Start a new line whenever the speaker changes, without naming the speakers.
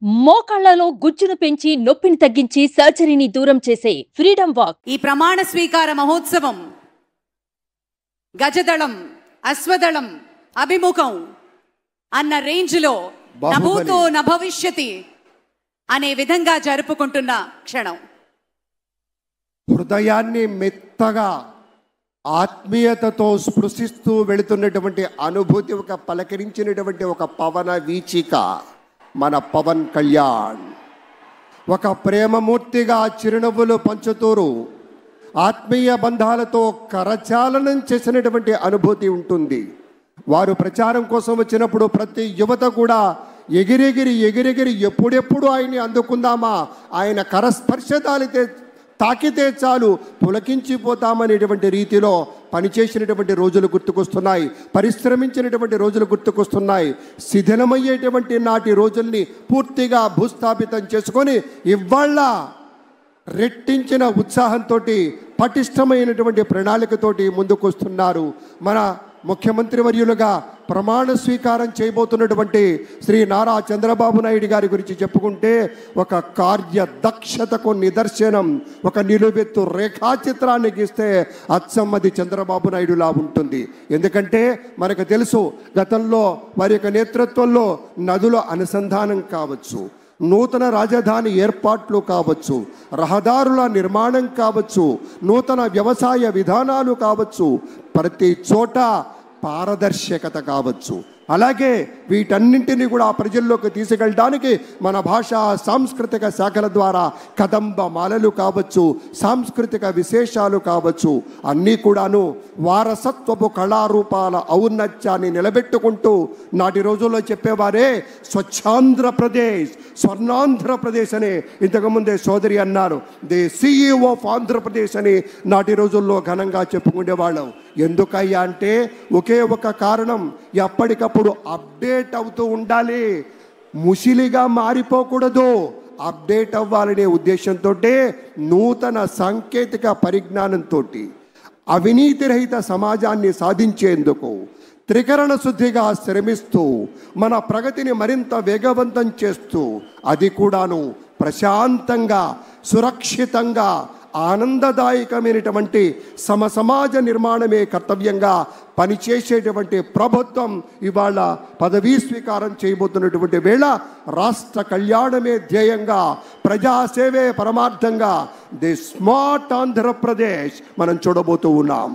మోకాళ్లలో గుజ్జును పెంచి నొప్పిని తగ్గించి సర్జరీని దూరం చేసే ఫ్రీడమ్ వాక్.
ఈ ప్రమాణ స్వీకార మహోత్సవం గజదళం, అశ్వదళం, అభిముఖం అన్న రేంజ్లో నభూతో నభవిష్యతి అనే విధంగా జరుపుకుంటున్న క్షణం.
హృదయాన్ని మెత్తగా ఆత్మీయతతో స్పృశిస్తూ వెళుతున్నటువంటి అనుభూతి, ఒక పలకరించినటువంటి ఒక పవన వీచిక మన పవన్ కళ్యాణ్. ఒక ప్రేమమూర్తిగా చిరునవ్వులు పంచుతూరు ఆత్మీయ బంధాలతో కరచాలనం చేసినటువంటి అనుభూతి ఉంటుంది. వారు ప్రచారం కోసం వచ్చినప్పుడు ప్రతి యువత కూడా ఎగిరెగిరి ఎప్పుడెప్పుడు ఆయన్ని అందుకుందామా, ఆయన కరస్పర్శ తాకితే చాలు పులకించిపోతామనేటువంటి రీతిలో పనిచేసినటువంటి రోజులు గుర్తుకొస్తున్నాయి, పరిశ్రమించినటువంటి రోజులు గుర్తుకొస్తున్నాయి. శిథిలమయ్యేటువంటి నాటి రోజుల్ని పూర్తిగా భూస్థాపితం చేసుకొని ఇవాళ రెట్టించిన ఉత్సాహంతో పటిష్టమైనటువంటి ప్రణాళికతోటి ముందుకొస్తున్నారు. మన ముఖ్యమంత్రి వర్యులుగా ప్రమాణ స్వీకారం చేయబోతున్నటువంటి శ్రీ నారా చంద్రబాబు నాయుడు గారి గురించి చెప్పుకుంటే ఒక కార్యదక్షతకు నిదర్శనం. ఒక నిలువెత్తు రేఖాచిత్రాన్ని గీస్తే అచ్చమ్మది చంద్రబాబు నాయుడులా ఉంటుంది. ఎందుకంటే మనకు తెలుసు, గతంలో వారి యొక్క నేతృత్వంలో నదుల అనుసంధానం కావచ్చు, నూతన రాజధాని ఏర్పాట్లు కావచ్చు, రహదారుల నిర్మాణం కావచ్చు, నూతన వ్యవసాయ విధానాలు కావచ్చు, ప్రతి చోట పారదర్శకత కావచ్చు. అలాగే వీటన్నింటినీ కూడా ప్రజల్లోకి తీసుకెళ్ళడానికి మన భాషా సాంస్కృతిక శాఖల ద్వారా కదంబ మాలలు కావచ్చు, సాంస్కృతిక విశేషాలు కావచ్చు, అన్నీ కూడాను వారసత్వపు కళారూపాల ఔన్నత్యాన్ని నిలబెట్టుకుంటూ నాటి రోజుల్లో చెప్పేవారే స్వచ్ఛాంధ్రప్రదేశ్, స్వర్ణాంధ్రప్రదేశ్ అని ఇంతకుముందే సోదరి అన్నారు. ది CEO ఆఫ్ ఆంధ్రప్రదేశ్ అని నాటి రోజుల్లో ఘనంగా చెప్పుకునేవాళ్ళం. ఎందుకయ్యా అంటే ఒకే ఒక కారణం, ఎప్పటికప్పుడు అప్డేట్ అవుతూ ఉండాలి, ముసిలిగా మారిపోకూడదు. అప్డేట్ అవ్వాలనే ఉద్దేశంతో నూతన సాంకేతిక పరిజ్ఞానంతో అవినీతి రహిత సమాజాన్ని సాధించేందుకు త్రికరణ శుద్ధిగా శ్రమిస్తూ మన ప్రగతిని మరింత వేగవంతం చేస్తూ, అది కూడాను ప్రశాంతంగా, సురక్షితంగా, ఆనందదాయకమైనటువంటి సమాజ నిర్మాణమే కర్తవ్యంగా పనిచేసేటువంటి ప్రభుత్వం ఇవాళ పదవీ స్వీకారం చేయబోతున్నటువంటి వేళ రాష్ట్ర కళ్యాణమే ధ్యేయంగా, ప్రజాసేవే పరమార్థంగా ది స్మార్ట్ ఆంధ్రప్రదేశ్ మనం చూడబోతూ ఉన్నాం.